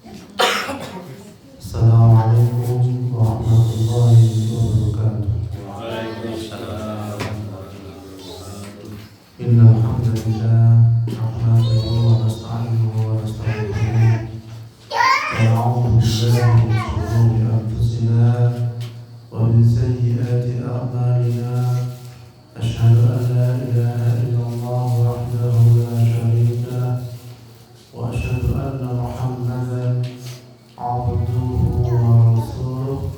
Assalamualaikum warahmatullahi wabarakatuh. Waalaikumsalam. Innal hamdalillah nahmaduhu wa nasta'inuhu wa nastaghfiruh wa na'udzu billahi min shururi anfusina wa min sayyiati a'malina. Asyhadu an la ilaha illallah wahdahu la syarika lah wa asyhadu anna Muhammadan abduhu wa rasuluh.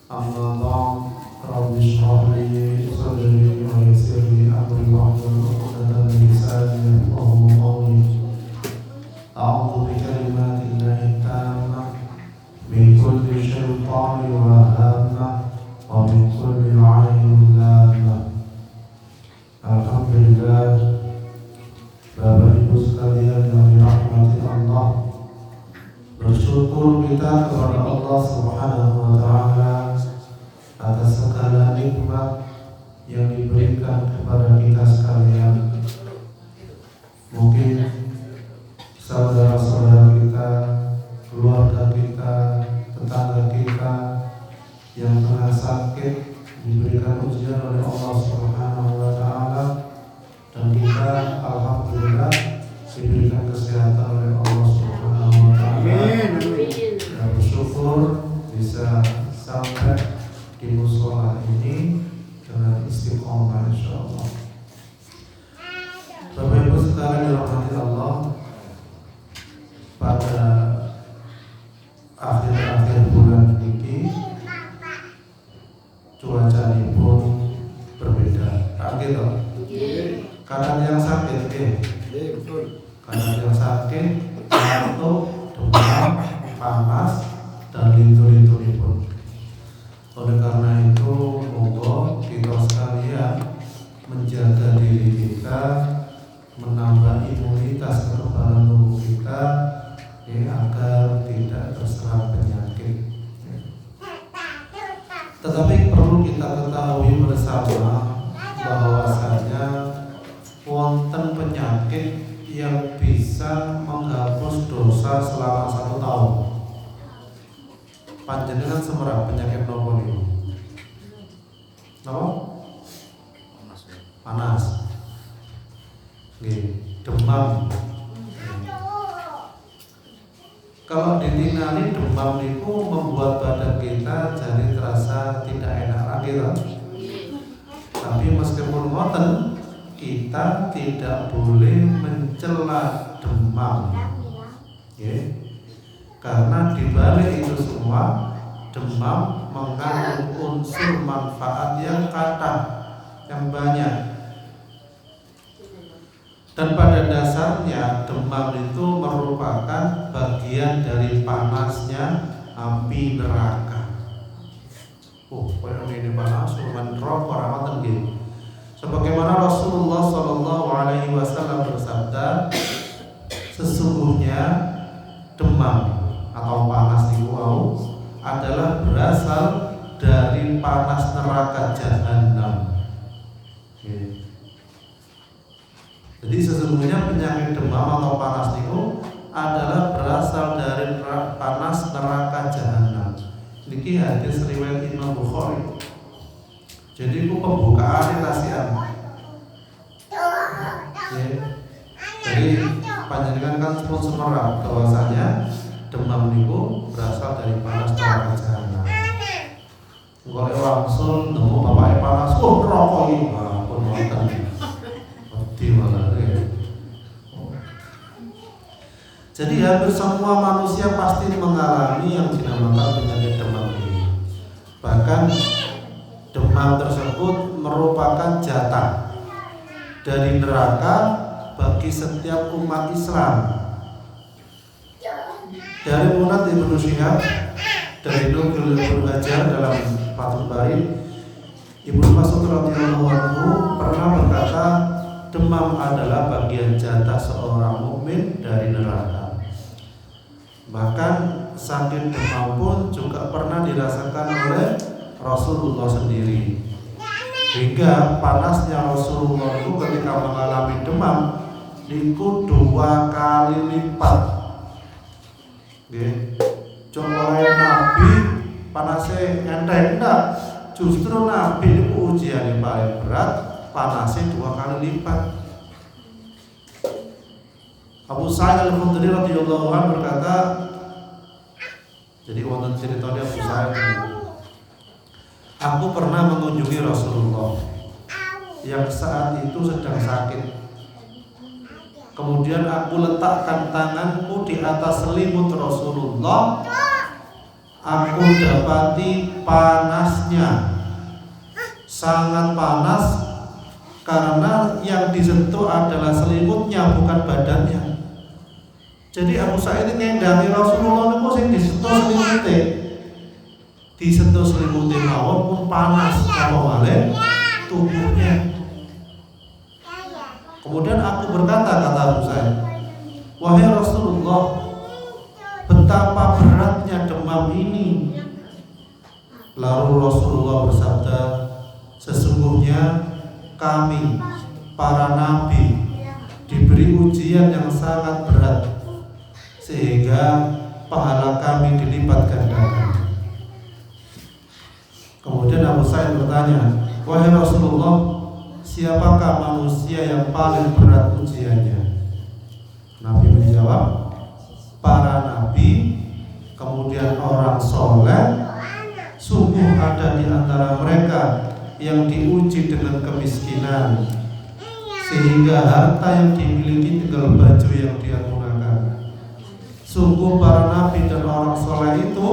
Amma ba'd. Rabbi shrah li sadri wa yassir li amri wahlul 'uqdatam min lisani yafqahu qawli. A'udzu bikalimatillahi tammah min kulli syaitanir hamah wa min kulli 'ainin lamah. Alhamdulillah, Bapak Ibu sekalian yang dirahmati Allah, bersyukur kita kepada Allah Subhanahu wa taala atas segala nikmat yang diberikan kepada kita sekalian. Mungkin saudara-saudara kita, keluarga kita, tetangga kita yang tengah sakit diberikan ujian oleh Allah Subhanahu wa taala, dan kita alhamdulillah diberikan kesehatan oleh Allah Subhanahu wa taala. Dan bersyukur bisa sampai di mushola ini dengan istiqomah insyaallah. Bapak Ibu sekalian dirahmati Allah, pada akhir-akhir bulan ini cuaca ini pun berbeda. Gitu. Kadang yang sakit, kadang yang sakit, batuk, demam, panas, dan lintu-lintu pun. Oleh karena itu, monggo kita sekalian menjaga diri kita, menambah imunitas kekebalan tubuh kita, agar tidak terserang penyakit. Tetapi perlu kita ketahui bersama bahwasanya wonten penyakit yang bisa menghapus dosa selama 1 tahun. Panjenengan semerah penyakit nopo niku? Napa? Panas. Nggih, demam. Kalau ditinggali demam itu membuat badan kita jadi terasa tidak enak lagi toh. Tapi meskipun ngoten, kita tidak boleh mencela demam. Nggih. Karena dibalik itu semua, demam mengandung unsur manfaat yang kata, yang banyak. Dan pada dasarnya demam itu merupakan bagian dari panasnya api neraka. Ini panas, surman rokok rahmatan gitu. Sebagaimana Rasulullah SAW bersabda, sesungguhnya demam atau panas di wau adalah berasal dari panas neraka jahanam. Jadi sesungguhnya penyakit demam atau panas itu adalah berasal dari panas neraka jahanam. Niki hadis riwayat Imam Bukhari. Jadi itu pembukaan kasihan. Jadi panjenengan kan pun semerah bahwasanya demam niku berasal dari panas neraka jahanam. Kalau langsung nemu bapaknya panas, rokok ini, pun wonten. Wedi malah. Jadi hampir semua manusia pasti mengalami yang dinamakan penyakit demam ini. Bahkan demam tersebut merupakan jatah dari neraka bagi setiap umat Islam. Dari Munad Ibnu Syihab, dari Nukil Ibnu Hajar dalam Fathul Bari, Ibnu Mas'ud radhiyallahu anhu pernah berkata, demam adalah bagian jatah seorang mukmin dari neraka. Bahkan sakit demam pun juga pernah dirasakan oleh Rasulullah sendiri. Hingga panasnya Rasulullah itu ketika mengalami demam itu 2 kali lipat. Nggih. Oleh Nabi panasnya enteng enggak? Justru Nabi itu ujian yang paling berat, panasnya 2 kali lipat. Abu Sa'id Al-Khudri radhiyallahu anhu berkata, jadi wonten ceritanya Abu Sa'id, aku pernah mengunjungi Rasulullah yang saat itu sedang sakit. Kemudian aku letakkan tanganku di atas selimut Rasulullah. Aku dapati panasnya, sangat panas, karena yang disentuh adalah selimutnya, bukan badannya. Jadi Abu Sa'id ini ngendani Rasulullah niku sing disentuh selimute. Disentuh selimute mawon pun panas apa malih tubuhnya. Kemudian aku berkata, kata Abu Sa'id, wahai Rasulullah, betapa beratnya demam ini. Lalu Rasulullah bersabda, sesungguhnya kami para nabi diberi ujian yang sangat berat, sehingga pahala kami dilipat gandakan. Kemudian Abu Sa'id bertanya, wahai Rasulullah, siapakah manusia yang paling berat ujiannya? Nabi menjawab, para nabi, kemudian orang soleh. Sungguh ada di antara mereka yang diuji dengan kemiskinan, sehingga harta yang dimiliki tinggal baju yang dia gunakan. Sungguh para nabi dan orang soleh itu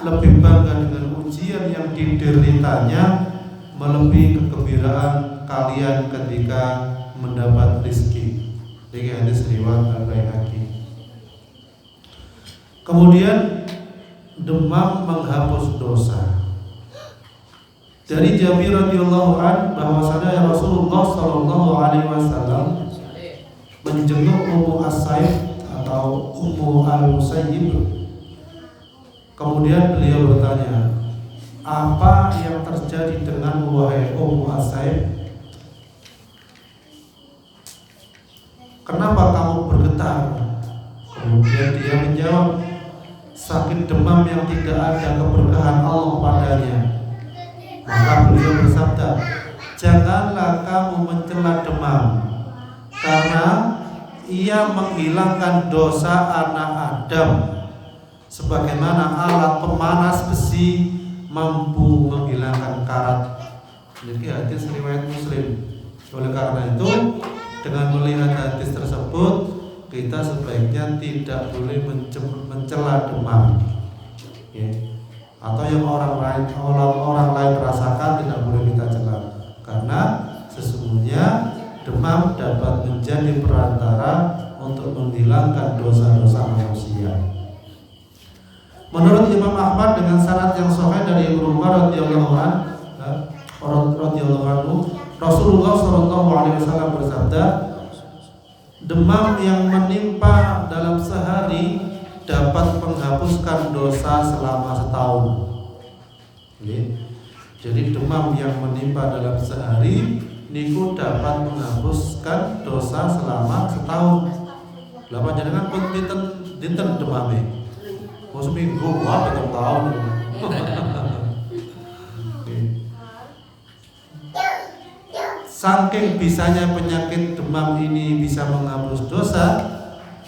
lebih bangga dengan ujian yang dideritanya, melebihi kegembiraan kalian ketika mendapat rizki. Ini hadis riwayat Al-Baihaqi. Kemudian demam menghapus dosa. Dari Jabir radhiyallahu an bahwasanya Rasulullah sallallahu alaihi wasallam menjenguk Ummu As-Saib atau Ummu Al-Musayyib. Kemudian beliau bertanya, apa yang terjadi dengan wahai Ummu As-Saib? Kenapa kamu bergetar? Kemudian dia menjawab, sakit demam yang tidak ada keberkahan Allah padanya. Maka beliau bersabda, janganlah kamu mencela demam, karena ia menghilangkan dosa anak Adam, sebagaimana alat pemanas besi mampu menghilangkan karat. Jadi hadis riwayat Muslim. Oleh karena itu, dengan melihat hadis tersebut, kita sebaiknya tidak boleh mencela demam, ya. Atau yang orang lain rasakan tidak boleh kita cela, karena sesungguhnya demam dapat menjadi perantara untuk menghilangkan dosa-dosa manusia. Menurut Imam Ahmad dengan sanad yang sahih dari Ibnu Umar radhiyallahu anhu, Rasulullah sallallahu alaihi wasallam bersabda, demam yang menimpa dalam sehari dapat menghapuskan dosa selama setahun. Jadi demam yang menimpa dalam sehari niku dapat menghapuskan dosa selama setahun. Lama jenengan pun dinten demame. Mau seminggu, wah betul tahun. Saking bisanya penyakit demam ini bisa menghapus dosa,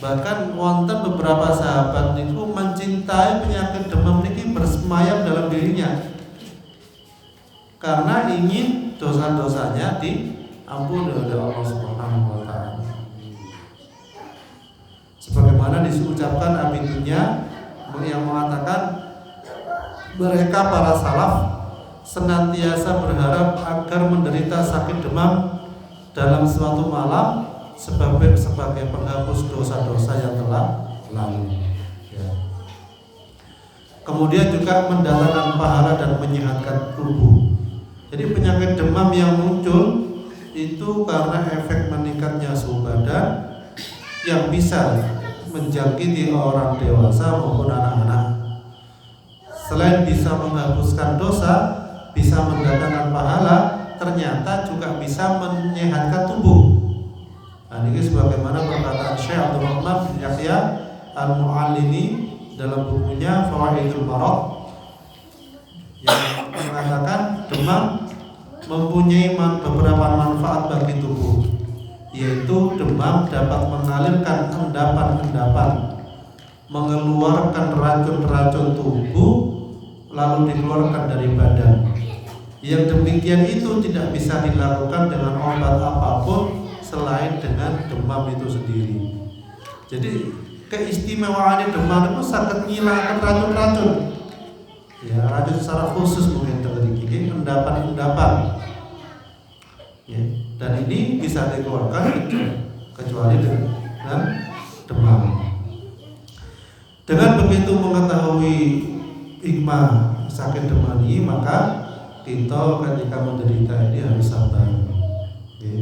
bahkan wonten beberapa sahabat niku mencintai penyakit demam niki bersemayam dalam dirinya, karena ingin dosa-dosanya diampuni oleh Allah Subhanahu wa taala. Sebagaimana diucapkan abidnya yang mengatakan, mereka para salaf senantiasa berharap agar menderita sakit demam dalam suatu malam sebagai penghapus dosa-dosa yang telah lalu, ya. Kemudian juga mendatangkan pahala dan menyehatkan tubuh. Jadi penyakit demam yang muncul itu karena efek meningkatnya suhu badan yang bisa menjangkiti orang dewasa maupun anak-anak. Selain bisa menghapuskan dosa, bisa mendatangkan pahala, ternyata juga bisa menyehatkan tubuh. Nah, ini sebagaimana perkataan Syekh Abdul Rahman bin Yahya Al-Mu'allimi dalam bukunya Fawaidul Marad yang mengatakan demam mempunyai beberapa manfaat bagi tubuh, yaitu demam dapat mengalirkan endapan-endapan, mengeluarkan racun-racun tubuh lalu dikeluarkan dari badan. Yang demikian itu tidak bisa dilakukan dengan obat apapun selain dengan demam itu sendiri. Jadi keistimewaan demam itu sangat menghilangkan racun-racun. Ya, racun secara khusus mungkin terjadi endapan-endapan. Ya, dan ini bisa dikeluarkan kecuali dengan demam. Dengan begitu mengetahui hikmah sakit demam ini, maka kita ketika menderita ini harus sabar. Ya.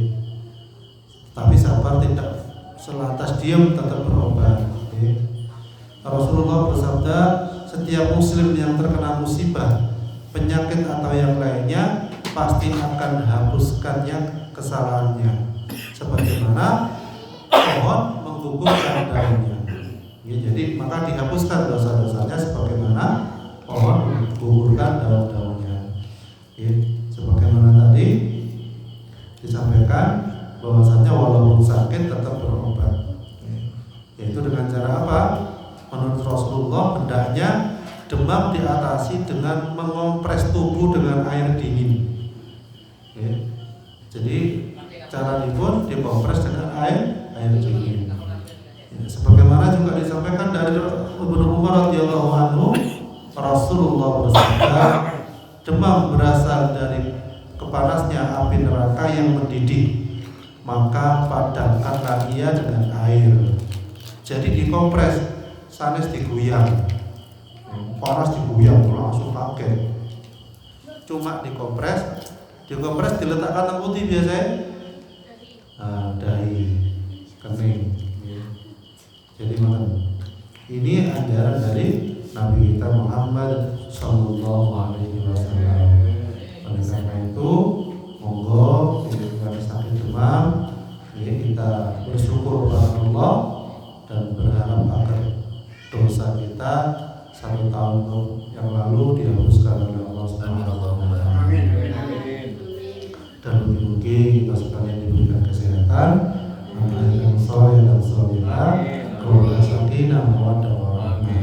Tapi sabar tidak selantas diam, tetap berobat. Ya. Rasulullah bersabda, setiap muslim yang terkena musibah, penyakit atau yang lainnya pasti akan hapuskannya kesalahannya, sebagaimana pohon menggugurkan daunnya. Ya, jadi maka dihapuskan dosa-dosanya sebagaimana pohon menggugurkan daun-daunnya. Ya, sebagaimana tadi disampaikan bahwasanya walaupun sakit tetap berobat. Ya, yaitu dengan cara apa? Menurut Rasulullah, hendaknya demam diatasi dengan mengompres tubuh dengan air dingin. Ya. Jadi cara pun dikompres dengan air dingin. Ya, sebagaimana juga disampaikan dari Ibnu Umar radhiyallahu anhu, Rasulullah bersabda, demam berasal dari kepanasnya api neraka yang mendidih, maka padamkanlah ia dengan air. Jadi dikompres, sanes diguyang, panas diguyang, langsung kaget. Cuma dikompres diletakkan nang putih biasanya, dahi, kening. Jadi ini ajaran dari Nabi kita Muhammad Sallallahu Alaihi Wasallam. Oleh karena itu, monggo kita sakit demam, kita bersyukur kepada Allah dan berharap agar dosa kita 1 tahun yang lalu dihapuskan oleh Allah Subhanahu wa taala. Dan mungkin kita sekalian diberikan kesehatan, anak yang saleh dan salihah, keluarga sakinah, mawaddah warahmah.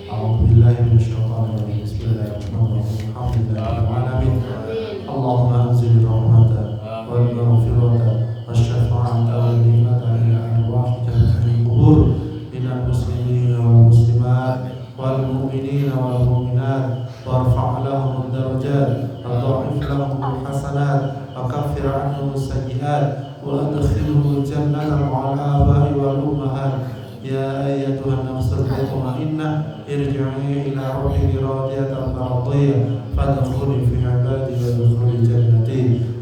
A'udzubillahi minasyaitonir rajim. Bismillahirrahmanirrahim. Alhamdulillahirabbil alamin. Allahumma anzil rahmatan wal maghfirata wasyafa'ata wal ni'mata ila arwah jami'il qubur minal muslimin wal muslimat wal mu'minin wal mu'minat warfa' lahum ad-darajat wa dha'if lahum al-hasanat wa kaffir 'anhum as-sayyi'at wa adkhilhum al-jannata ma'al aba'i wal ummahat. Ya ayyatuhan nafsul mutmainnah irji'i ila rabbiki radiyatan mardiyah fadkhuli fi 'ibadi wa dkhuli jannati.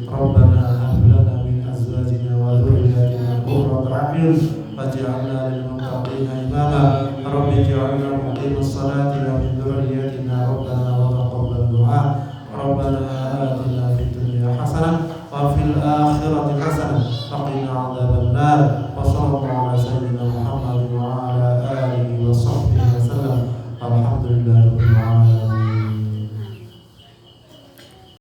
Rabbana hab lana min azwajina wa dhurriyyatina qurrata a'yun waj'alna lil muttaqina imama. Rabbi ij'alna muqimas salati wa min dhurriyyatina rabbana wa taqabbal du'a. Rabbana atina fid dunya hasanah wa fil akhirati hasanah wa qina 'adzaban nar. Wa sallallahu ala sayyidina